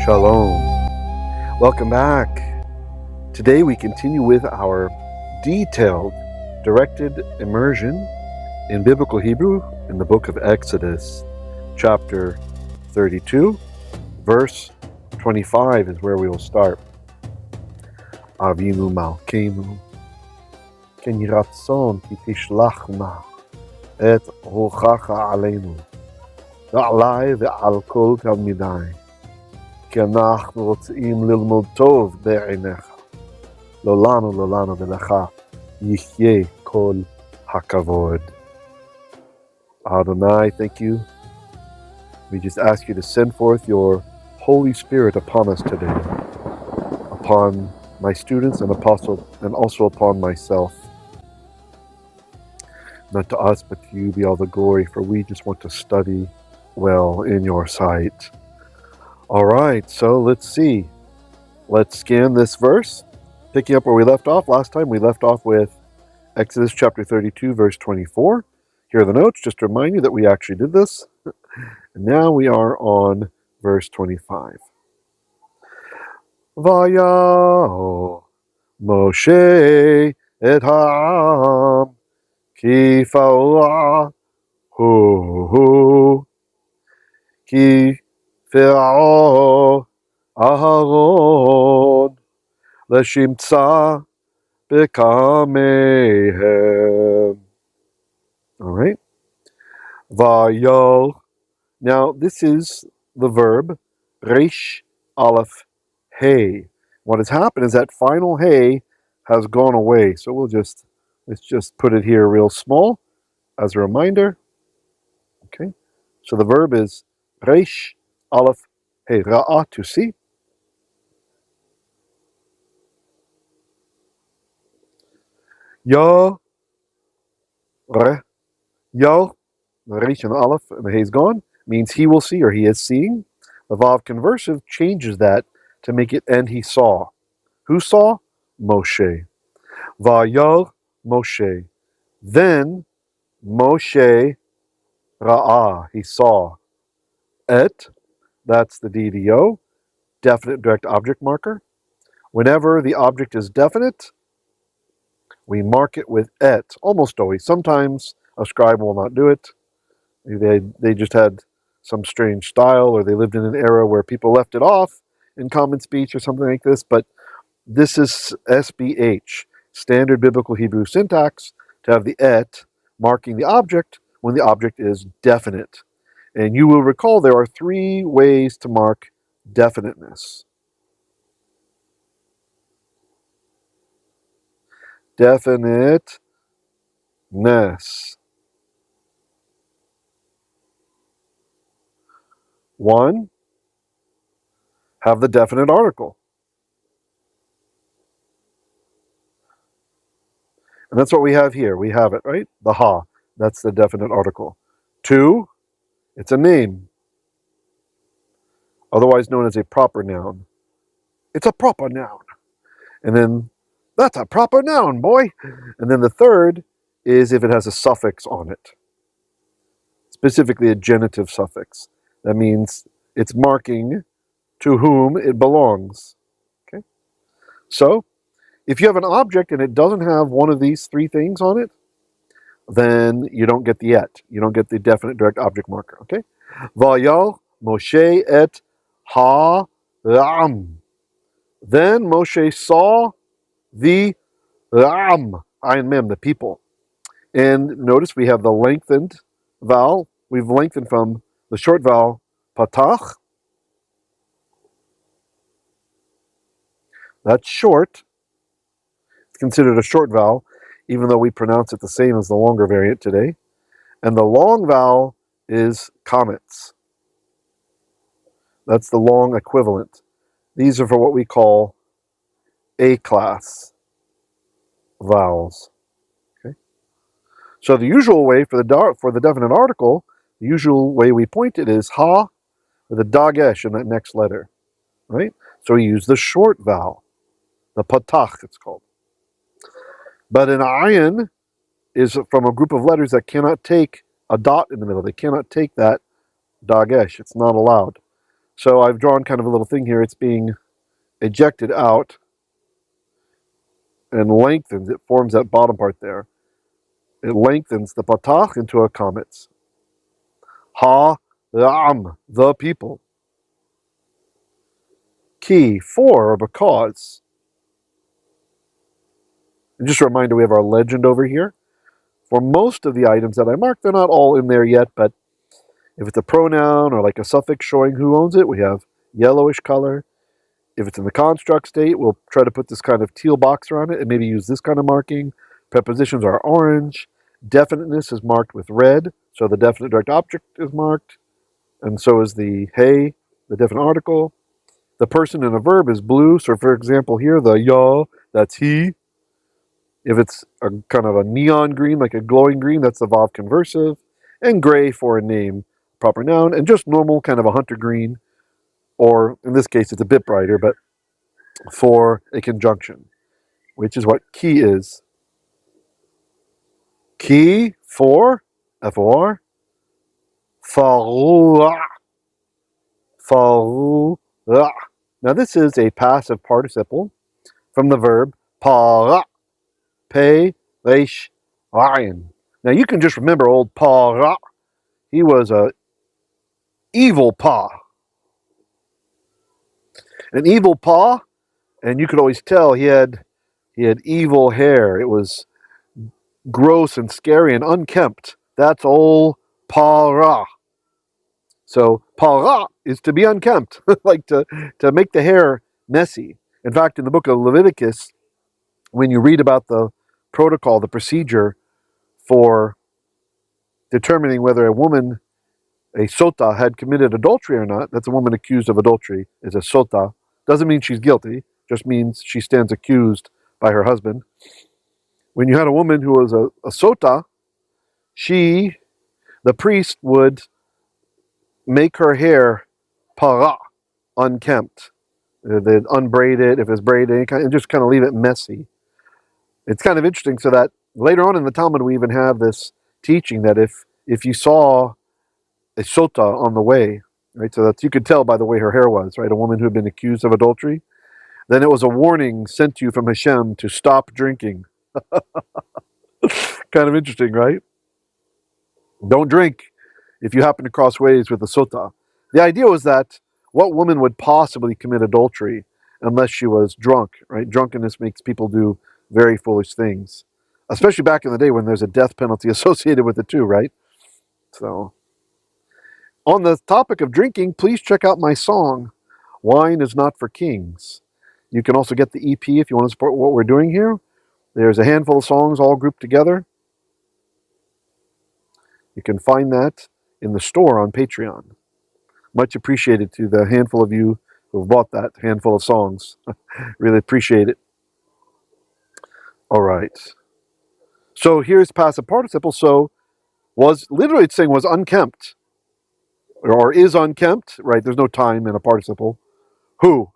Shalom. Welcome back. Today we continue with our detailed, directed immersion in Biblical Hebrew in the book of Exodus. Chapter 32, verse 25 is where we will start. Avinu Malkeinu, ken yiratzon ki tishlachna et ruchacha aleinu, ועלי ועל כל תלמידי, כי אנחנו רוצים ללמוד טוב בעיניך. לא לנו ולך יחיה כל הכבוד. Adonai, thank you. We just ask you to send forth your Holy Spirit upon us today, upon my students and also upon myself. Not to us, but to you be all the glory, for we just want to study well in your sight. All right, so let's see. Let's scan this verse. Picking up where we left off. Last time we left off with Exodus chapter 32, verse 24. Here are the notes, just to remind you that we actually did this. And now we are on verse 25. Vayaho Moshe et ha'am ki fa'u ki Pharaoh Aharon Leshimtza Bekamehem. All right. Vayol. Now, this is the verb Resh Aleph Hey. What has happened is that final Hey has gone away. So let's just put it here real small as a reminder. Okay. So the verb is Resh Aleph Hey. Ra'ah, to see. Yo, Re, Yo, the Resh and the Aleph and the Hey is gone, means he will see or he is seeing. The Vav conversive changes that to make it and he saw. Who saw? Moshe. Vayol Moshe. Then Moshe Ra'ah, he saw. Et, that's the DDO, definite direct object marker. Whenever the object is definite, we mark it with et, almost always. Sometimes a scribe will not do it. They just had some strange style, or they lived in an era where people left it off in common speech or something like this. But this is SBH, standard biblical Hebrew syntax, to have the et marking the object when the object is definite. And you will recall there are three ways to mark definiteness. Definiteness. One, have the definite article. And that's what we have here. We have it, right? The ha. That's the definite article. Two, it's a name, otherwise known as a proper noun. It's a proper noun. And then, that's a proper noun, boy. And then the third is if it has a suffix on it, specifically a genitive suffix. That means it's marking to whom it belongs. Okay? So, if you have an object and it doesn't have one of these three things on it, then you don't get the et. You don't get the definite direct object marker. Okay? Vayal Moshe et ha-ram. Then Moshe saw the ram, ayin mem, the people. And notice we have the lengthened vowel. We've lengthened from the short vowel patach. That's short. It's considered a short vowel, even though we pronounce it the same as the longer variant today. And the long vowel is comets. That's the long equivalent. These are for what we call A-class vowels. Okay. So the usual way for the definite article, the usual way we point it is ha with a dagesh in that next letter, right? So we use the short vowel, the patach it's called. But an ayin is from a group of letters that cannot take a dot in the middle. They cannot take that dagesh. It's not allowed. So I've drawn kind of a little thing here. It's being ejected out and lengthens. It forms that bottom part there. It lengthens the patach into a kametz. Ha-ram, the people. Ki, for, or because. And just a reminder, we have our legend over here. For most of the items that I marked, they're not all in there yet, but if it's a pronoun or like a suffix showing who owns it, we have yellowish color. If it's in the construct state, we'll try to put this kind of teal box around it and maybe use this kind of marking. Prepositions are orange. Definiteness is marked with red, so the definite direct object is marked, and so is the hey, the definite article. The person in a verb is blue, so for example here, the ya, that's he. If it's a kind of a neon green, like a glowing green, that's the vav conversive. And gray for a name, proper noun, and just normal kind of a hunter green, or in this case it's a bit brighter, but for a conjunction, which is what ki is. Ki for F-O-R, faruah, faruah. Now this is a passive participle from the verb para, pei, reish, ayin. Now you can just remember old para. He was a evil pa. An evil pa, and you could always tell he had evil hair. It was gross and scary and unkempt. That's old para. So para is to be unkempt, like to make the hair messy. In fact, in the book of Leviticus, when you read about the protocol, the procedure for determining whether a woman, a sota, had committed adultery or not, that's a woman accused of adultery, is a sota. Doesn't mean she's guilty, just means she stands accused by her husband. When you had a woman who was a sota, the priest would make her hair para, unkempt. They'd unbraid it if it's braided, and just kind of leave it messy. It's kind of interesting, so that later on in the Talmud we even have this teaching that if you saw a sota on the way, right, so that you could tell by the way her hair was, right, a woman who had been accused of adultery, then it was a warning sent to you from Hashem to stop drinking. Kind of interesting, right? Don't drink if you happen to cross ways with a sota. The idea was that what woman would possibly commit adultery unless she was drunk, right? Drunkenness makes people do very foolish things, especially back in the day when there's a death penalty associated with it too, right? So, on the topic of drinking, please check out my song, Wine is Not for Kings. You can also get the EP if you want to support what we're doing here. There's a handful of songs all grouped together. You can find that in the store on Patreon. Much appreciated to the handful of you who have bought that handful of songs. Really appreciate it. All right. So here's passive participle. So was literally it's saying was unkempt or is unkempt, right? There's no time in a participle. Who?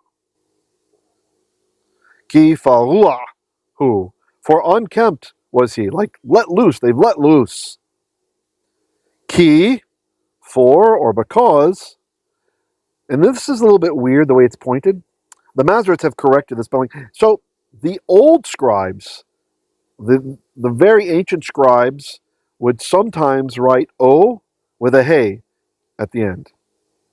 Ki farua. Who? For unkempt was he. Like let loose. They've let loose. Ki, for or because. And this is a little bit weird the way it's pointed. The Masoretes have corrected the spelling. So the old scribes, the very ancient scribes, would sometimes write O with a hey at the end,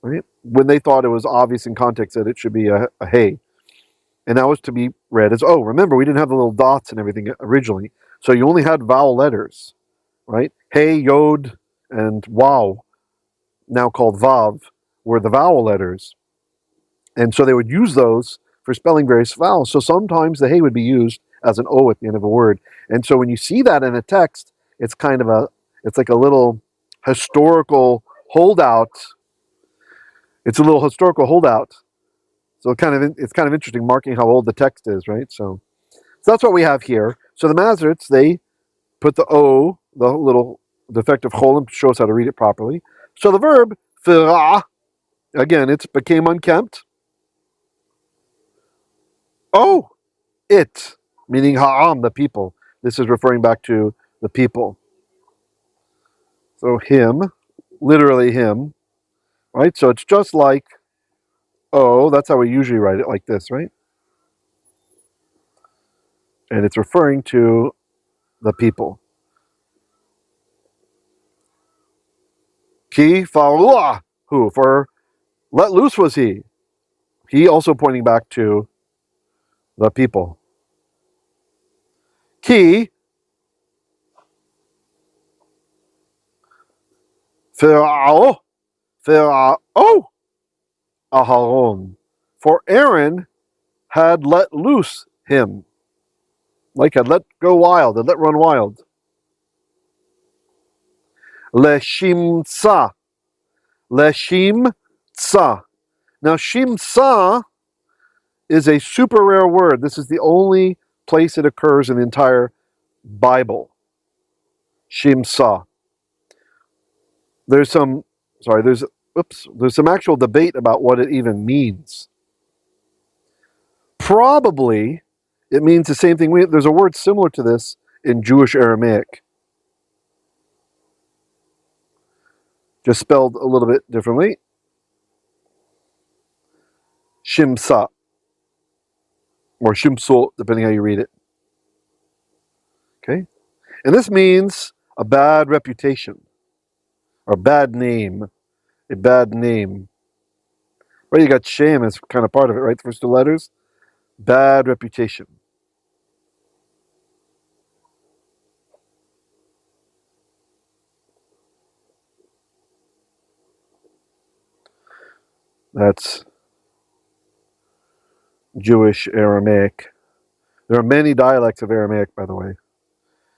right? When they thought it was obvious in context that it should be a hey. And that was to be read as O. Remember, we didn't have the little dots and everything originally. So you only had vowel letters, right? Hey, yod, and wow, now called vav, were the vowel letters. And so they would use those for spelling various vowels. So sometimes the hey would be used as an O at the end of a word. And so when you see that in a text, it's like a little historical holdout. It's a little historical holdout. So it's kind of interesting marking how old the text is, right? So that's what we have here. So the Masoretes, they put the O, the little defective cholim, to show us how to read it properly. So the verb, fira, again, it became unkempt. Oh, it, meaning ha'am, the people. This is referring back to the people. So him, literally him, right? So it's just like Oh, that's how we usually write it, like this, right? And it's referring to the people. Ki farua, who for let loose was he. He also pointing back to the people. Ki firao firao Aharon. For Aaron had let loose him, like had let go wild, had let run wild. Leshimtsa. Leshimtsa. Now, shimtsa is a super rare word. This is the only place it occurs in the entire Bible. Shimsa. There's some, sorry, there's some actual debate about what it even means. Probably it means the same thing. There's a word similar to this in Jewish Aramaic, just spelled a little bit differently. Shimsa, or shimso, depending how you read it. Okay? And this means a bad reputation, or a bad name. A bad name. Right, you got shame as kind of part of it, right? The first two letters. Bad reputation. That's Jewish Aramaic. There are many dialects of Aramaic, by the way.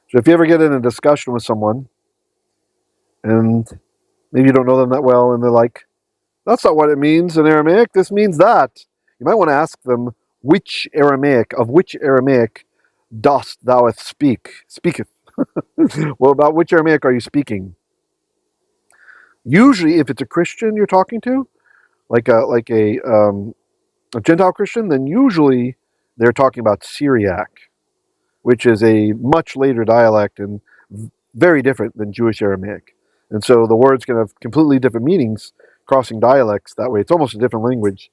So if you ever get in a discussion with someone and maybe you don't know them that well and they're like, that's not what it means in Aramaic, this means that. You might want to ask them, of which Aramaic dost thou speaketh? Well, about which Aramaic are you speaking? Usually, if it's a Christian you're talking to, a Gentile Christian, then usually they're talking about Syriac, which is a much later dialect and very different than Jewish Aramaic. And so the words can have completely different meanings crossing dialects that way. It's almost a different language.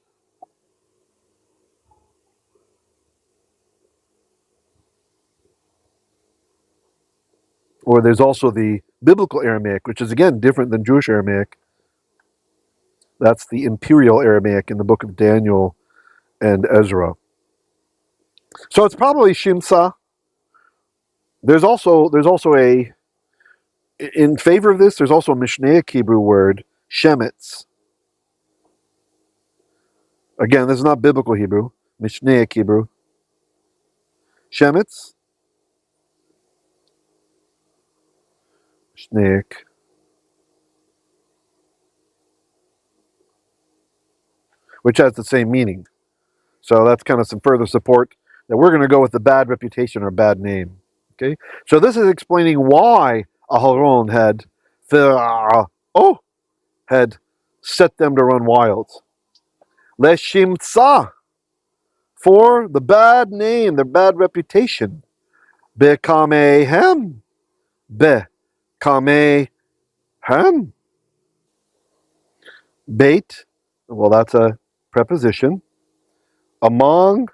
Or there's also the biblical Aramaic, which is again different than Jewish Aramaic. That's the imperial Aramaic in the book of Daniel and Ezra. So it's probably Shimsa. There's also a in favor of this. There's also a Mishnaic Hebrew word, Shemetz. Again, this is not biblical Hebrew. Mishnaic Hebrew. Shemetz. Mishnaic. Which has the same meaning. So that's kind of some further support that we're going to go with the bad reputation or bad name. Okay, so this is explaining why Aharon had set them to run wild. Leshimtsa, for the bad name, their bad reputation. Bekamehem, bekamehem. Bait, well, that's a preposition. Among,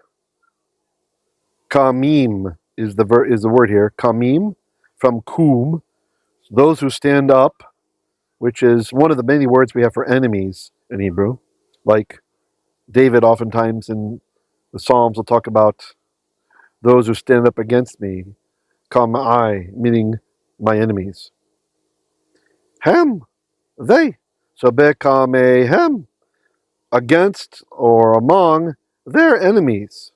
kamim is the word here. Kamim, from kum, those who stand up, which is one of the many words we have for enemies in Hebrew. Like David oftentimes in the Psalms will talk about those who stand up against me, kamai, meaning my enemies. Hem, they. So bekamehem, against or among their enemies.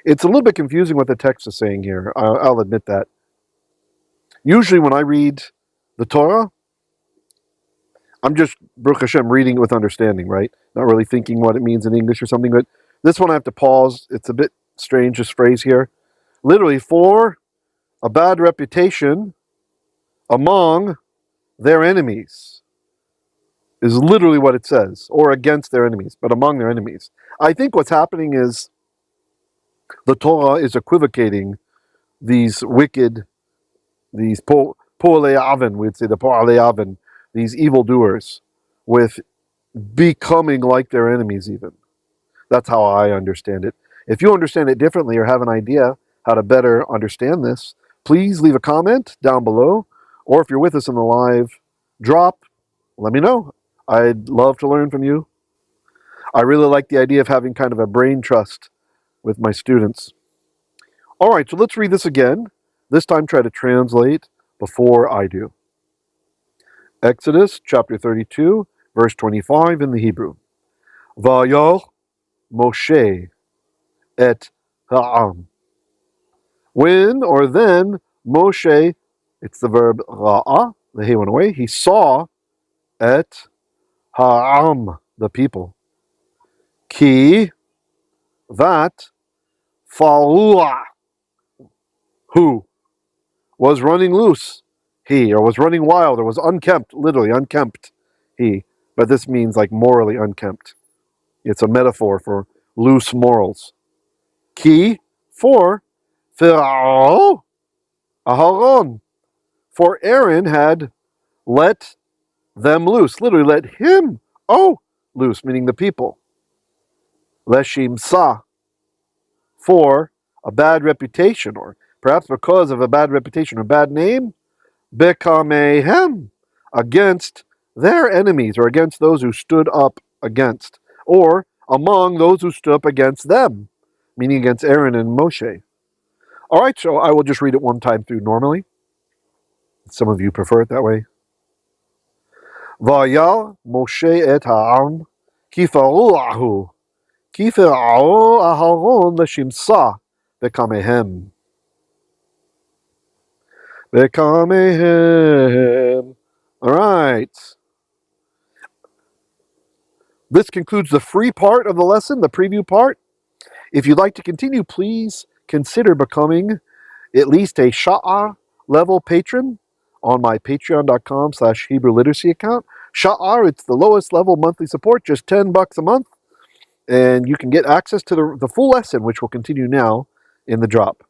It's a little bit confusing what the text is saying here. I'll admit that. Usually when I read the Torah, I'm just, Baruch Hashem, reading it with understanding, right? Not really thinking what it means in English or something. But this one I have to pause. It's a bit strange, this phrase here. Literally, for a bad reputation among their enemies is literally what it says, or against their enemies, but among their enemies. I think what's happening is the Torah is equivocating these wicked, these po'alei avin, we'd say the po'alei avin, these evildoers, with becoming like their enemies even. That's how I understand it. If you understand it differently or have an idea how to better understand this, please leave a comment down below. Or if you're with us in the live drop, let me know. I'd love to learn from you. I really like the idea of having kind of a brain trust with my students. All right, so let's read this again. This time try to translate before I do. Exodus chapter 32, verse 25 in the Hebrew. Vayal Moshe et ha'am. When or then Moshe, it's the verb ra'a, the he went away, he saw et ha'am, the people. Ki, that, fa'ua, who was running loose, he, or was running wild, or was unkempt, literally unkempt, he. But this means like morally unkempt. It's a metaphor for loose morals. Ki, for Pharaoh, Aharon, for Aaron had let them loose, literally let him, loose, meaning the people. Leshim sa, for a bad reputation, or perhaps because of a bad reputation or bad name, bekamehem, against their enemies, or against those who stood up against, or among those who stood up against them, meaning against Aaron and Moshe. All right, so I will just read it one time through normally. Some of you prefer it that way. Vayal Moshe et ha'am kifaru'ahu kifira'u aharon l'shimsa bekamehem. Bekamehem. All right. This concludes the free part of the lesson, the preview part. If you'd like to continue, please consider becoming at least a Sha'ar level patron on my patreon.com/Hebrew literacy account. Sha'ar, it's the lowest level monthly support, just $10 a month. And you can get access to the full lesson, which will continue now in the drop.